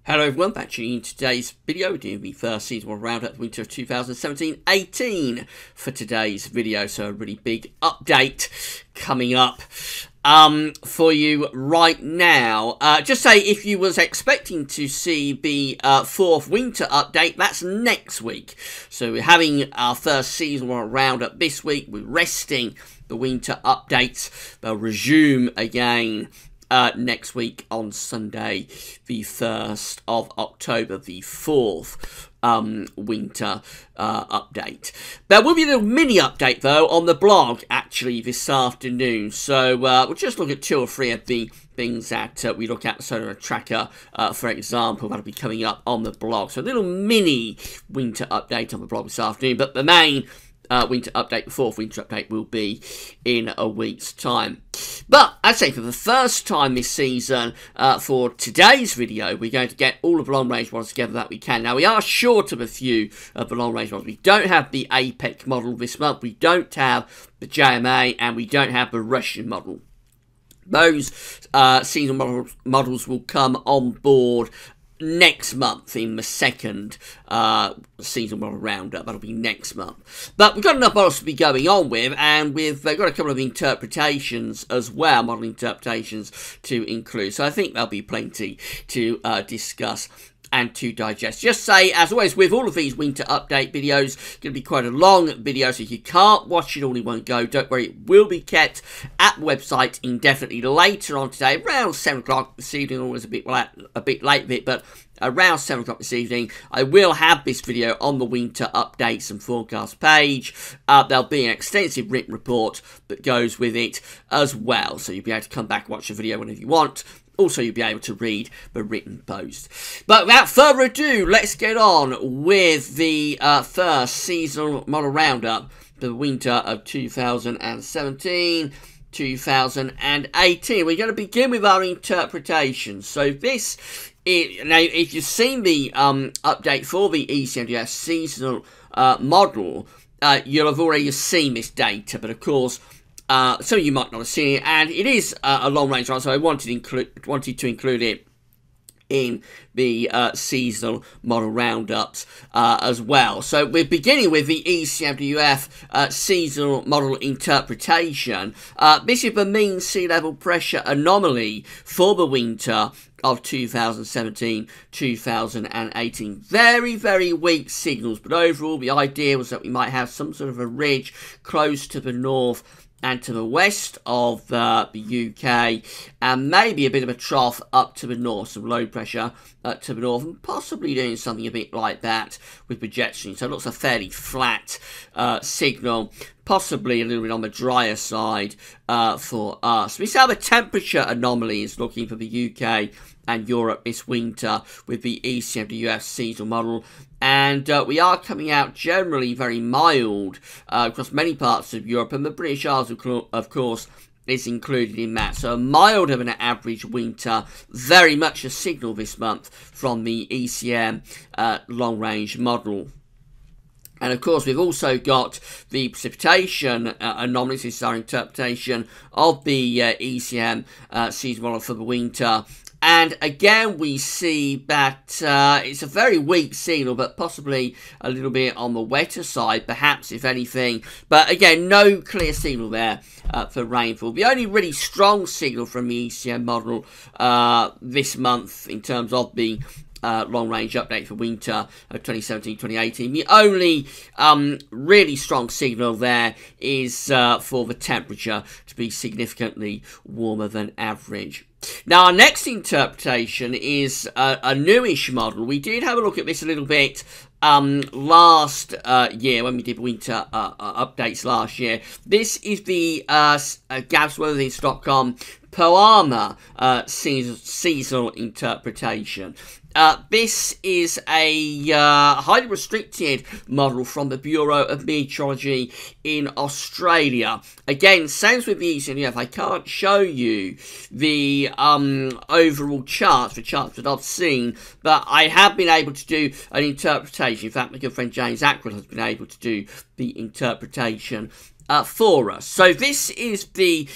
Hello everyone, actually in today's video we're doing the first seasonal roundup of winter of 2017-18 for today's video, so a really big update coming up for you right now. Just say if you was expecting to see the fourth winter update, that's next week. So we're having our first seasonal roundup this week, we're resting the winter updates, they'll resume again next week on Sunday, the 1st of October, the 4th winter update. There will be a little mini update, though, on the blog, actually, this afternoon. So we'll just look at 2 or 3 of the things that we look at, the Solar Tracker, for example, that'll be coming up on the blog. So a little mini winter update on the blog this afternoon, but the main winter update, the 4th winter update, will be in a week's time. But, I'd say for the first time this season, for today's video, we're going to get all of the long-range models together that we can. Now, we are short of a few of the long-range models. We don't have the APEC model this month, we don't have the JMA, and we don't have the Russian model. Those seasonal models will come on board next month in the second season model roundup. That'll be next month. But we've got enough models to be going on with, and we've got a couple of interpretations as well, model interpretations to include. So I think there'll be plenty to discuss and to digest. Just say, as always, with all of these winter update videos, it's going to be quite a long video, so if you can't watch it all in one go, don't worry, it will be kept at the website indefinitely later on today, around 7 o'clock this evening, always a bit late, but around 7 o'clock this evening, I will have this video on the winter updates and forecast page. There'll be an extensive written report that goes with it as well, so you'll be able to come back and watch the video whenever you want. Also, you'll be able to read the written post. But without further ado, let's get on with the first seasonal model roundup for the winter of 2017-2018. We're going to begin with our interpretation. So this is, now if you've seen the update for the ECMWF seasonal model, you'll have already seen this data, but of course, some of you might not have seen it, and it is a long-range one, so I wanted to include it in the seasonal model roundups as well. So we're beginning with the ECMWF seasonal model interpretation. This is the mean sea level pressure anomaly for the winter of 2017-2018. Very, very weak signals, but overall the idea was that we might have some sort of a ridge close to the north and to the west of the UK, and maybe a bit of a trough up to the north, some low pressure to the north, and possibly doing something a bit like that with projection. So it looks a fairly flat signal, possibly a little bit on the drier side for us. We see how the temperature anomaly is looking for the UK and Europe this winter with the ECMWF seasonal model, and we are coming out generally very mild across many parts of Europe, and the British Isles, of course, is included in that. So a milder than an average winter, very much a signal this month from the ECM long-range model. And of course, we've also got the precipitation anomalies. This is our interpretation of the ECM seasonal model for the winter. And again, we see that it's a very weak signal, but possibly a little bit on the wetter side, perhaps, if anything. But again, no clear signal there for rainfall. The only really strong signal from the ECM model this month in terms of the long-range update for winter of 2017-2018. The only really strong signal there is for the temperature to be significantly warmer than average. Now, our next interpretation is a newish model. We did have a look at this a little bit last year when we did winter updates last year. This is the GavsWeatherThings.com POAMA seasonal interpretation. This is a highly restricted model from the Bureau of Meteorology in Australia. Again, same with the ECMWF. I can't show you the overall charts, the charts that I've seen, but I have been able to do an interpretation. In fact, my good friend James Ackroyd has been able to do the interpretation for us. So this is the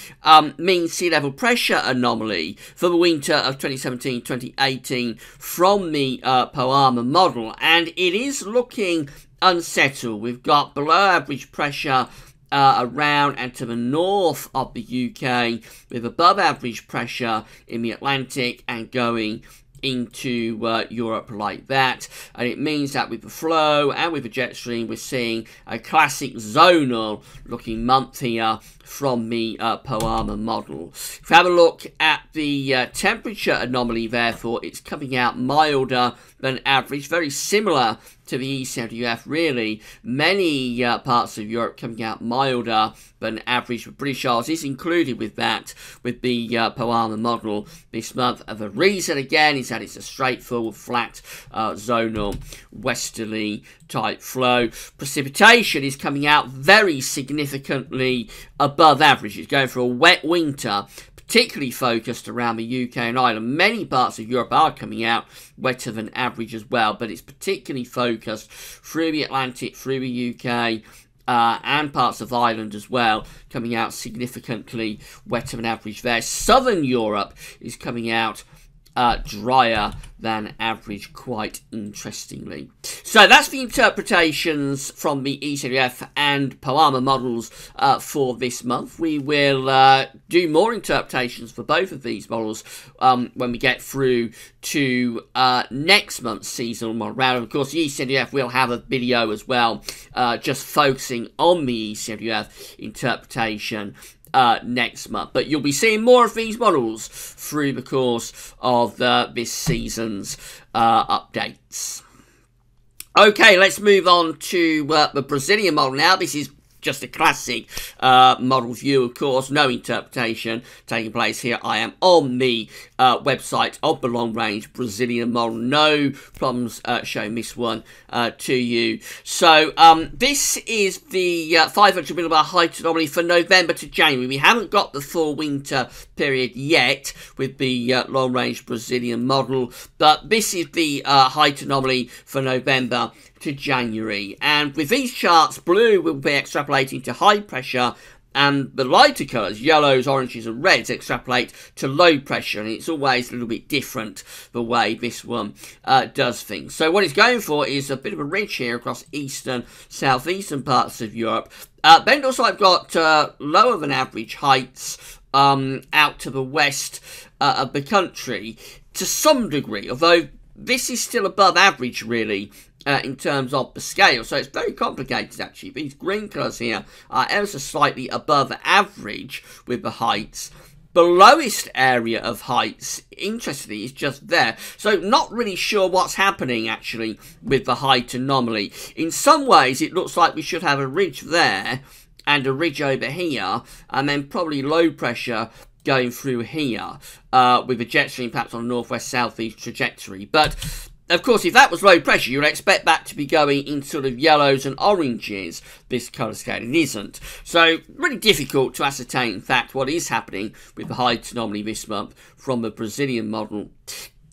mean sea level pressure anomaly for the winter of 2017-2018 from the POAMA model, and it is looking unsettled. We've got below average pressure around and to the north of the UK, with above average pressure in the Atlantic and going into Europe like that. And it means that with the flow and with the jet stream, we're seeing a classic zonal looking month here from the POAMA model. If we have a look at the temperature anomaly, therefore, it's coming out milder than average, very similar to the ECMWF, really. Many parts of Europe coming out milder than average, with British Isles is included with that, with the POAMA model this month. And the reason, again, is that it's a straightforward, flat, zonal, westerly type flow. Precipitation is coming out very significantly above average. It's going for a wet winter, particularly focused around the UK and Ireland. Many parts of Europe are coming out wetter than average as well, but it's particularly focused through the Atlantic, through the UK, and parts of Ireland as well, coming out significantly wetter than average there. Southern Europe is coming out drier than average, quite interestingly. So that's the interpretations from the ECMWF and POAMA models for this month. We will do more interpretations for both of these models when we get through to next month's seasonal model round. Of course, the ECMWF will have a video as well, just focusing on the ECMWF interpretation next month, but you'll be seeing more of these models through the course of this season's updates. Okay, let's move on to the Brazilian model now. This is just a classic model view, of course, no interpretation taking place here. I am on the website of the long range Brazilian model. No problems showing this one to you. So this is the 500 millibar height anomaly for November to January. We haven't got the full winter period yet with the long range Brazilian model, but this is the height anomaly for November to January. And with these charts, blue will be extrapolating to high pressure, and the lighter colours, yellows, oranges and reds, extrapolate to low pressure, and it's always a little bit different the way this one does things. So what it's going for is a bit of a ridge here across eastern, southeastern parts of Europe. Then also I've got lower than average heights out to the west of the country to some degree, although this is still above average really in terms of the scale, so it's very complicated actually. These green colours here are ever so slightly above average with the heights. The lowest area of heights, interestingly, is just there. So not really sure what's happening actually with the height anomaly. In some ways it looks like we should have a ridge there and a ridge over here, and then probably low pressure going through here with a jet stream perhaps on a northwest-southeast trajectory. But of course, if that was low pressure, you'd expect that to be going in sort of yellows and oranges, this colour scale. It isn't. So, really difficult to ascertain, in fact, what is happening with the height anomaly this month from the Brazilian model.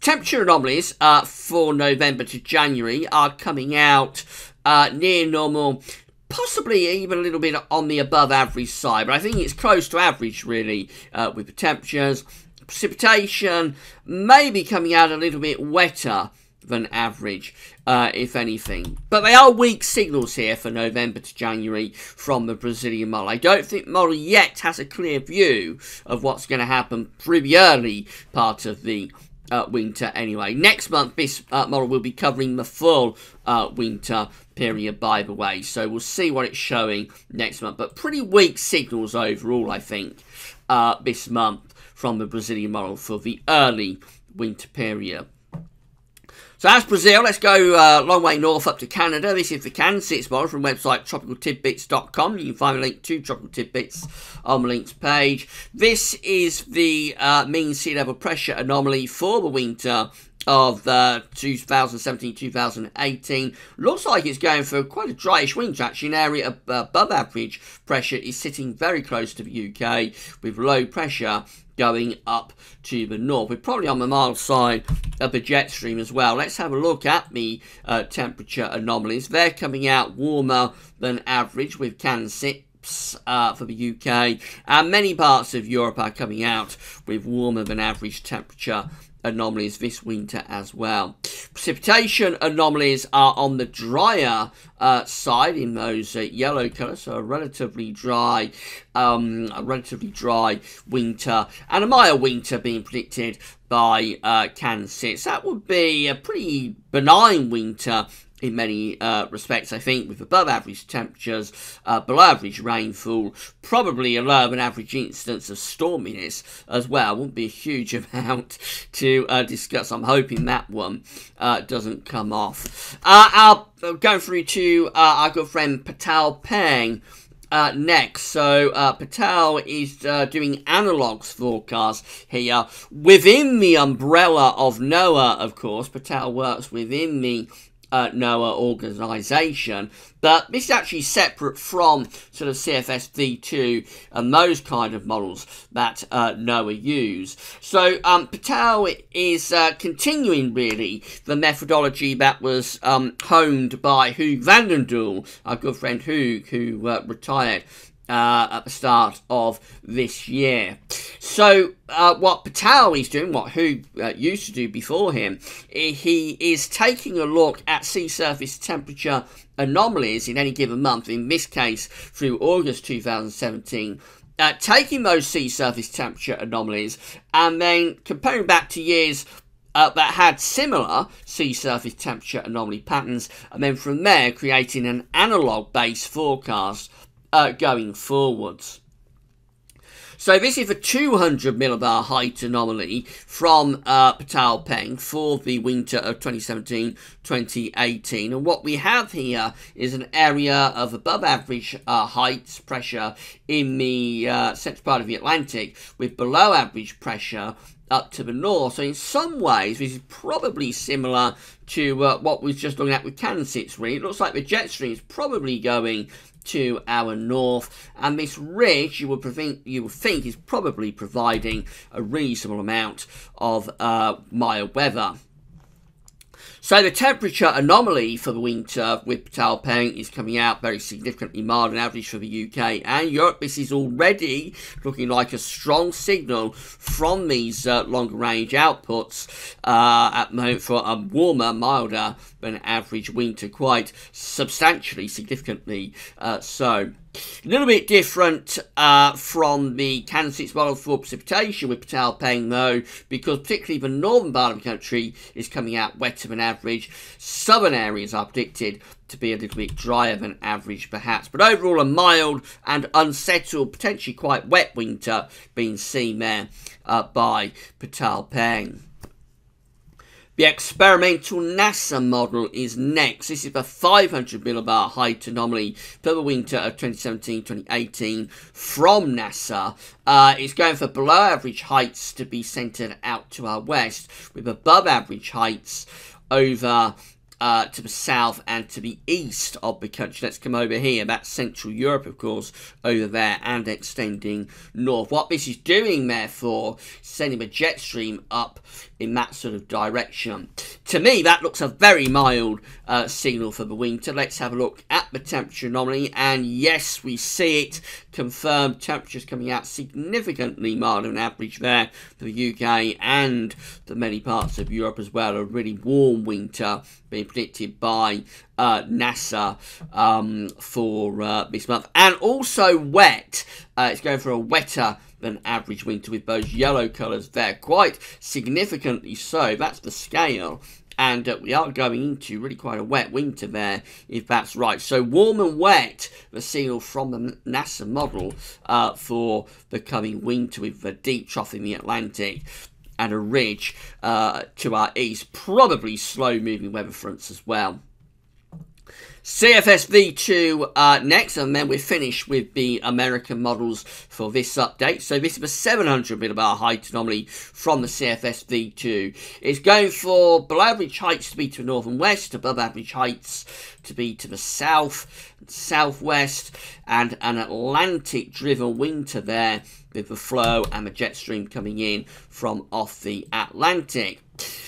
Temperature anomalies for November to January are coming out near normal, possibly even a little bit on the above average side, but I think it's close to average, really, with the temperatures. Precipitation may be coming out a little bit wetter than average, if anything. But they are weak signals here for November to January from the Brazilian model. I don't think the model yet has a clear view of what's going to happen through the early part of the winter anyway. Next month, this model will be covering the full winter period, by the way. So we'll see what it's showing next month. But pretty weak signals overall, I think, this month from the Brazilian model for the early winter period. So that's Brazil. Let's go long way north up to Canada. This is the Kansas model from website tropicaltidbits.com. You can find a link to Tropical Tidbits on the links page. This is the mean sea level pressure anomaly for the winter of 2017-2018. Looks like it's going for quite a dryish winter actually. An area above average pressure is sitting very close to the UK with low pressure going up to the north. We're probably on the mild side of the jet stream as well. Let's have a look at the temperature anomalies. They're coming out warmer than average with Kansas Alps for the UK, and many parts of Europe are coming out with warmer than average temperature anomalies this winter as well. Precipitation anomalies are on the drier side in those yellow colours, so a relatively dry winter, and a mild winter being predicted by Kansas. That would be a pretty benign winter in many respects, I think, with above average temperatures, below average rainfall, probably a lower than average incidence of storminess as well. Wouldn't be a huge amount to discuss. I'm hoping that one doesn't come off. I'll go through to our good friend Patal Peng next. So Patal is doing analogues forecast here within the umbrella of NOAA, of course. Patal works within the NOAA organisation, but this is actually separate from sort of CFS V2 and those kind of models that NOAA use. So Patal is continuing really the methodology that was honed by Hugo van der Doel, our good friend Hugo, who retired at the start of this year. So what Patal is doing, what Hugo used to do before him, he is taking a look at sea surface temperature anomalies in any given month, in this case through August 2017, taking those sea surface temperature anomalies and then comparing back to years that had similar sea surface temperature anomaly patterns, and then from there creating an analogue based forecast going forwards. So this is a 200 millibar height anomaly from Patal Peng for the winter of 2017-2018. And what we have here is an area of above average heights pressure in the central part of the Atlantic with below average pressure up to the north. So in some ways this is probably similar to what we was just looking at with Kansas. Really, it looks like the jet stream is probably going to our north, and this ridge you would think is probably providing a reasonable amount of mild weather. So the temperature anomaly for the winter with Patal Peng is coming out very significantly milder than average for the UK and Europe. This is already looking like a strong signal from these longer range outputs at the moment for a warmer, milder than average winter, quite substantially, significantly so. A little bit different from the Kansas model for precipitation with Patal Peng though, because particularly the northern part of the country is coming out wetter than average. Southern areas are predicted to be a little bit drier than average perhaps, but overall a mild and unsettled, potentially quite wet winter being seen there by Patal Peng. The experimental NASA model is next. This is a 500 millibar height anomaly for the winter of 2017-2018 from NASA. It's going for below average heights to be centred out to our west, with above average heights over to the south and to the east of the country. Let's come over here. That's Central Europe, of course, over there and extending north. What this is doing, therefore, sending a jet stream up in that sort of direction. To me, that looks a very mild signal for the winter. Let's have a look at the temperature anomaly, and yes, we see it confirmed. Temperatures coming out significantly milder than average there for the UK and the many parts of Europe as well. A really warm winter being predicted by NASA for this month, and also wet. It's going for a wetter than average winter with those yellow colours there, quite significantly so. That's the scale, and we are going into really quite a wet winter there, if that's right. So warm and wet, the signal from the NASA model for the coming winter, with a deep trough in the Atlantic and a ridge to our east, probably slow moving weather fronts as well. CFS V2 next, and then we're finished with the American models for this update. So this is a 700 millibar height anomaly from the CFS V2. It's going for below average heights to be to the north and west, above average heights to be to the south and southwest, and an Atlantic driven winter there with the flow and the jet stream coming in from off the Atlantic.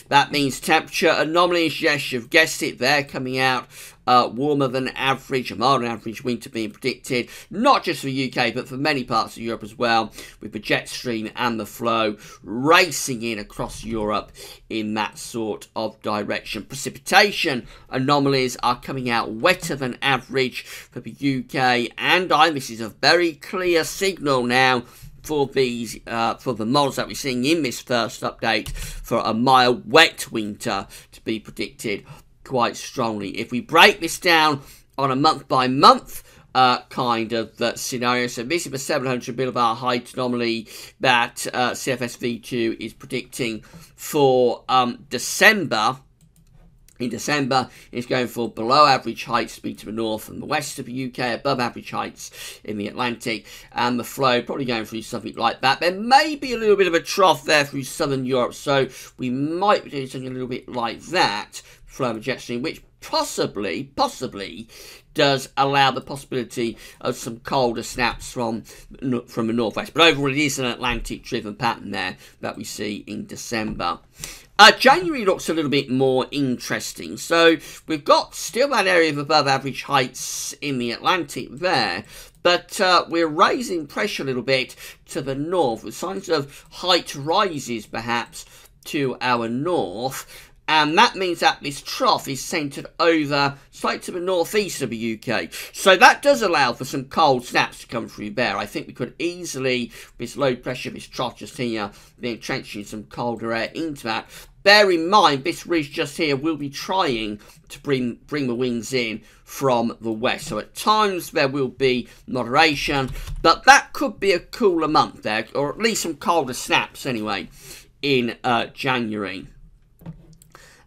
That means temperature anomalies, yes, you've guessed it, they're coming out warm warmer than average, a milder than average winter being predicted, not just for the UK, but for many parts of Europe as well, with the jet stream and the flow racing in across Europe in that sort of direction. Precipitation anomalies are coming out wetter than average for the UK and Ireland. This is a very clear signal now for these, for the models that we're seeing in this first update, for a mild, wet winter to be predicted quite strongly. If we break this down on a month-by-month kind of scenario, so this is the 700 millibar height anomaly that CFS V2 is predicting for December. In December, it's going for below average heights to be to the north and the west of the UK, above average heights in the Atlantic, and the flow probably going through something like that. There may be a little bit of a trough there through southern Europe, so we might be doing something a little bit like that, flow of jet stream, which possibly does allow the possibility of some colder snaps from the northwest. But overall, it is an Atlantic-driven pattern there that we see in December. January looks a little bit more interesting. So we've got still that area of above average heights in the Atlantic there, but we're raising pressure a little bit to the north with signs of height rises perhaps to our north. And that means that this trough is centred over slightly to the northeast of the UK. So that does allow for some cold snaps to come through there. I think we could easily, this low pressure, this trough just here, be entrenching some colder air into that. Bear in mind, this ridge just here will be trying to bring the winds in from the west. So at times there will be moderation, but that could be a cooler month there, or at least some colder snaps anyway, in January.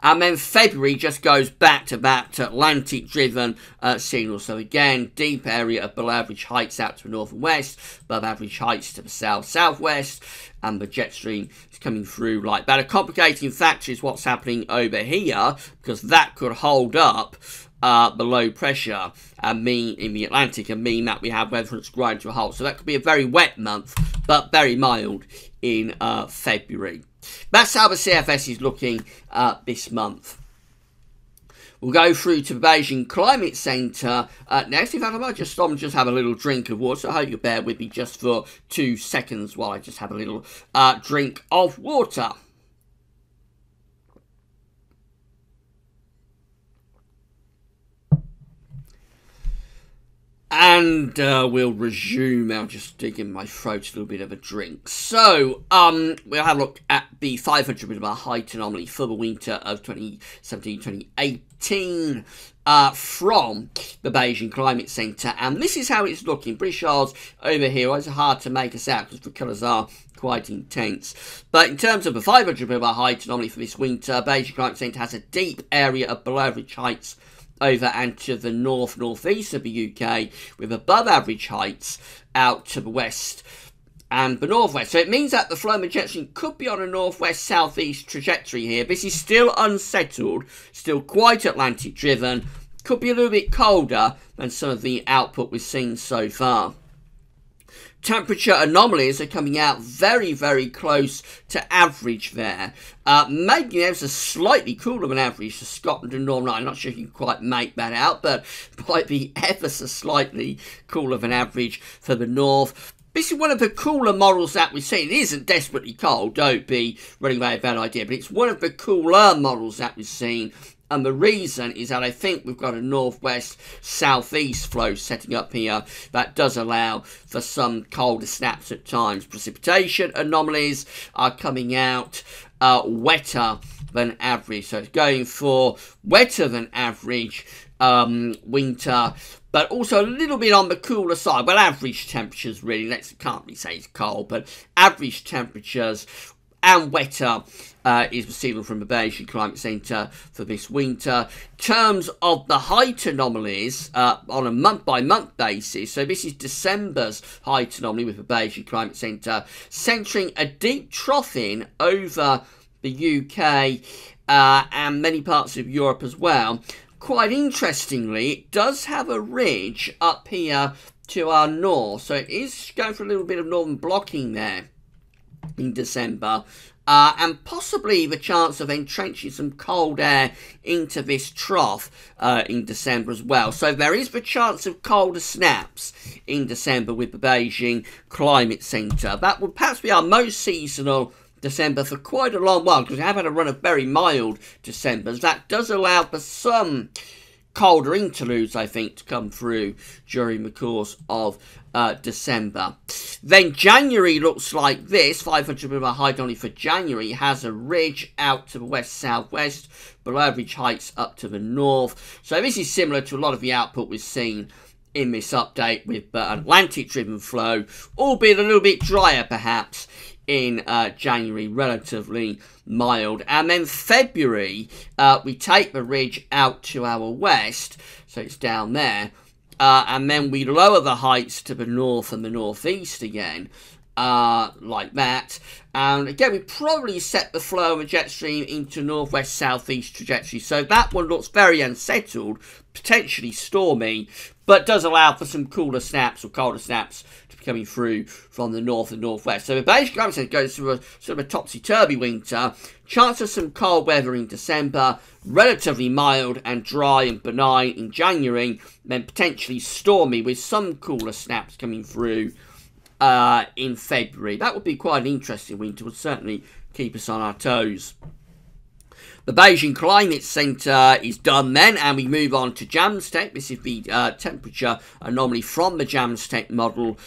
And then February just goes back to that Atlantic-driven signal. So again, deep area of below average heights out to the north and west, above average heights to the south-southwest, and the jet stream is coming through like that. A complicating factor is what's happening over here, because that could hold up the low pressure and mean in the Atlantic and mean that we have weather fronts grinding to a halt. So that could be a very wet month, but very mild in February. That's how the CFS is looking this month. We'll go through to the Beijing Climate Centre next. In fact, I might just stop and just have a little drink of water. So I hope you'll bear with me just for 2 seconds while I just have a little drink of water. And we'll resume. I'll just dig in my throat a little bit of a drink. So, we'll have a look at the 500 millibar height anomaly for the winter of 2017-2018 from the Beijing Climate Centre. And this is how it's looking. British Isles over here. It's hard to make us out because the colours are quite intense. But in terms of the 500 millibar height anomaly for this winter, Beijing Climate Centre has a deep area of below average heights over and to the north-northeast of the UK, with above average heights out to the west and the northwest. So it means that the flow of jet stream could be on a northwest-southeast trajectory here. This is still unsettled, still quite Atlantic-driven, could be a little bit colder than some of the output we've seen so far. Temperature anomalies are coming out very, very close to average there. Maybe there's a slightly cooler than average for Scotland and Northern Ireland. I'm not sure if you can quite make that out, but might be ever so slightly cooler than average for the north. This is one of the cooler models that we've seen. It isn't desperately cold, don't be running away with that idea, but it's one of the cooler models that we've seen. And the reason is that I think we've got a northwest-southeast flow setting up here that does allow for some colder snaps at times. Precipitation anomalies are coming out wetter than average. So it's going for wetter than average winter, but also a little bit on the cooler side. Well, average temperatures really. Can't really say it's cold, but average temperatures and wetter is the signal from the Beijing Climate Centre for this winter. In terms of the height anomalies on a month-by-month basis, so this is December's height anomaly with the Beijing Climate Centre, centering a deep trough in over the UK and many parts of Europe as well. Quite interestingly, it does have a ridge up here to our north, so it is going for a little bit of northern blocking there in December. and possibly the chance of entrenching some cold air into this trough in December as well. So there is the chance of colder snaps in December with the Beijing Climate Centre. That would perhaps be our most seasonal December for quite a long while, because we have had a run of very mild Decembers. That does allow for some colder interludes, I think, to come through during the course of December. Then January looks like this. 500 mm height only for January has a ridge out to the west-southwest, below average heights up to the north. So this is similar to a lot of the output we've seen in this update with Atlantic-driven flow, albeit a little bit drier perhaps in January, relatively mild. And then February, we take the ridge out to our west, so it's down there, and then we lower the heights to the north and the northeast again, like that. And again, we probably set the flow of a jet stream into northwest-southeast trajectory, so that one looks very unsettled, potentially stormy, but does allow for some cooler snaps or colder snaps to be coming through from the north and northwest. So the Beijing Climate Centre goes through a sort of a topsy-turvy winter. Chance of some cold weather in December, relatively mild and dry and benign in January, then potentially stormy with some cooler snaps coming through in February. That would be quite an interesting winter, would certainly keep us on our toes. The Beijing Climate Centre is done then, and we move on to JAMSTEC. This is the temperature anomaly from the JAMSTEC model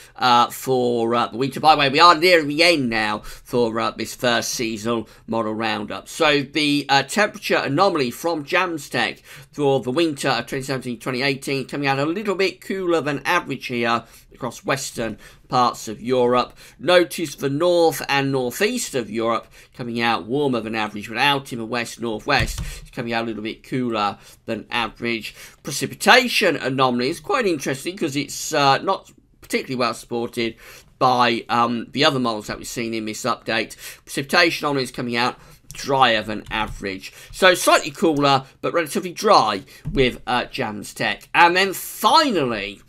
for the winter. By the way, we are nearing the end now for this first seasonal model roundup. So the temperature anomaly from JAMSTEC for the winter of 2017-2018 coming out a little bit cooler than average here across western parts of Europe. Notice the north and northeast of Europe coming out warmer than average, but out in the west-northwest it's coming out a little bit cooler than average. Precipitation anomaly is quite interesting because it's not particularly well supported by the other models that we've seen in this update. Precipitation anomaly is coming out drier than average. So slightly cooler, but relatively dry with JAMSTEC. And then finally,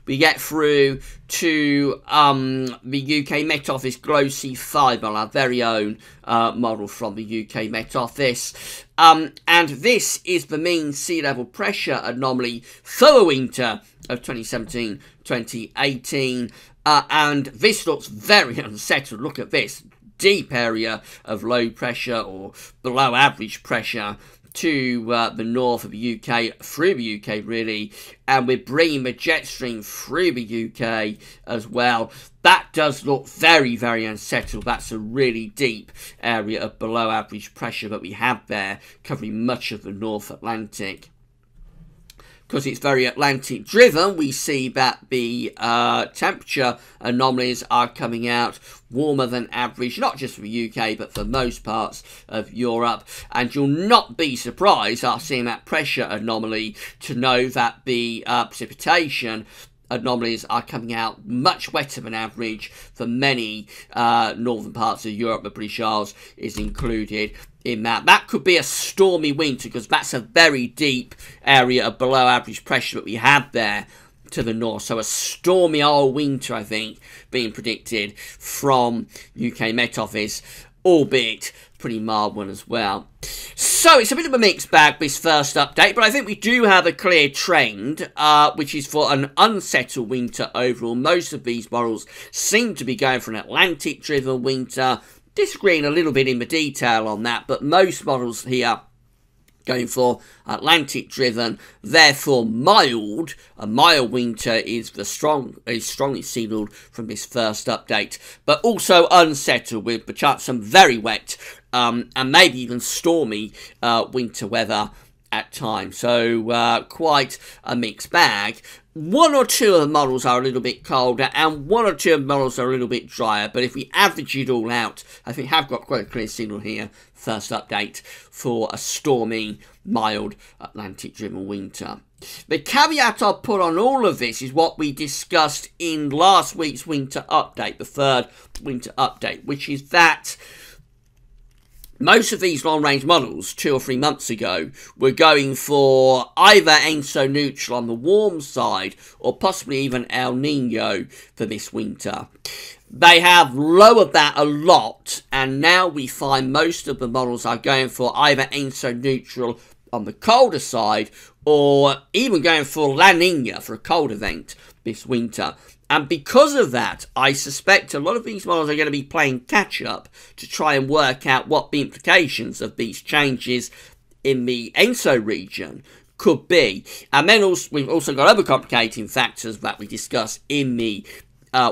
we get through to the UK Met Office GLOW-C5 model, our very own model from the UK Met Office. And this is the mean sea level pressure anomaly for the winter of 2017-2018. And this looks very unsettled. Look at this deep area of low pressure or below average pressure to the north of the UK, through the UK really, and we're bringing the jet stream through the UK as well. That does look very, very unsettled. That's a really deep area of below average pressure that we have there, covering much of the North Atlantic. Because it's very Atlantic driven, we see that the temperature anomalies are coming out warmer than average, not just for the UK, but for most parts of Europe. And you'll not be surprised after seeing that pressure anomaly to know that the precipitation anomalies are coming out much wetter than average for many northern parts of Europe. The British Isles is included in that. That could be a stormy winter because that's a very deep area of below average pressure that we have there to the north. So a stormy old winter, I think, being predicted from UK Met Office, albeit pretty mild one as well. So it's a bit of a mixed bag, this first update, but I think we do have a clear trend, which is for an unsettled winter overall. Most of these models seem to be going for an Atlantic-driven winter. Disagreeing a little bit in the detail on that, but most models here going for Atlantic-driven, therefore mild. A mild winter is strongly signalled from this first update, but also unsettled with the chance of some very wet and maybe even stormy winter weather at times. So quite a mixed bag. One or two of the models are a little bit colder and one or two of the models are a little bit drier, but if we average it all out, I think I've got quite a clear signal here, first update, for a stormy, mild, Atlantic-driven winter. The caveat I'll put on all of this is what we discussed in last week's winter update, the third winter update, which is that most of these long-range models 2 or 3 months ago were going for either ENSO neutral on the warm side or possibly even El Nino for this winter. they have lowered that a lot, and now we find most of the models are going for either ENSO neutral on the colder side, or even going for La Nina for a cold event this winter. And because of that, I suspect a lot of these models are going to be playing catch-up to try and work out what the implications of these changes in the ENSO region could be. And then we've also got other complicating factors that we discuss in the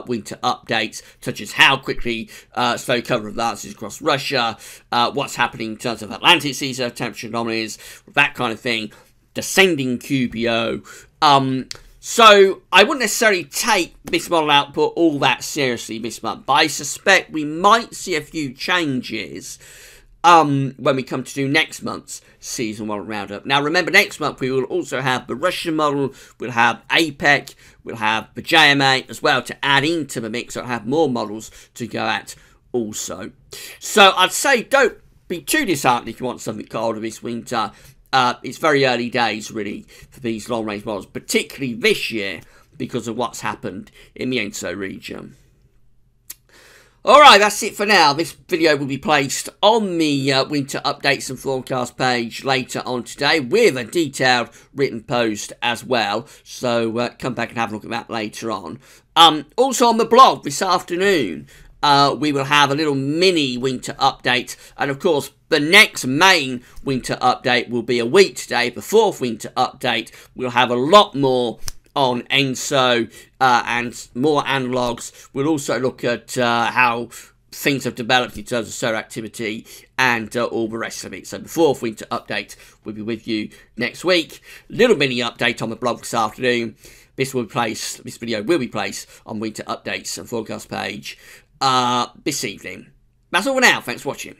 winter updates, such as how quickly snow cover advances across Russia, what's happening in terms of Atlantic season temperature anomalies, that kind of thing, descending QBO. So I wouldn't necessarily take this model output all that seriously this month, but I suspect we might see a few changes when we come to do next month's Season 1 Roundup. Now remember, next month we will also have the Russian model, we'll have APEC, we'll have the JMA as well to add into the mix, so I'll have more models to go at also. So I'd say don't be too disheartened if you want something colder this winter. It's very early days, really, for these long-range models, particularly this year, because of what's happened in the ENSO region. Alright, that's it for now. This video will be placed on the winter updates and forecast page later on today, with a detailed written post as well. So come back and have a look at that later on. Also on the blog this afternoon, we will have a little mini winter update, and of course the next main winter update will be a week today. The fourth winter update will have a lot more on ENSO and more analogues. We'll also look at how things have developed in terms of solar activity and all the rest of it. So the fourth winter update will be with you next week. Little mini update on the blog this afternoon. This video will be placed on winter updates and forecast page this evening. That's all for now. Thanks for watching.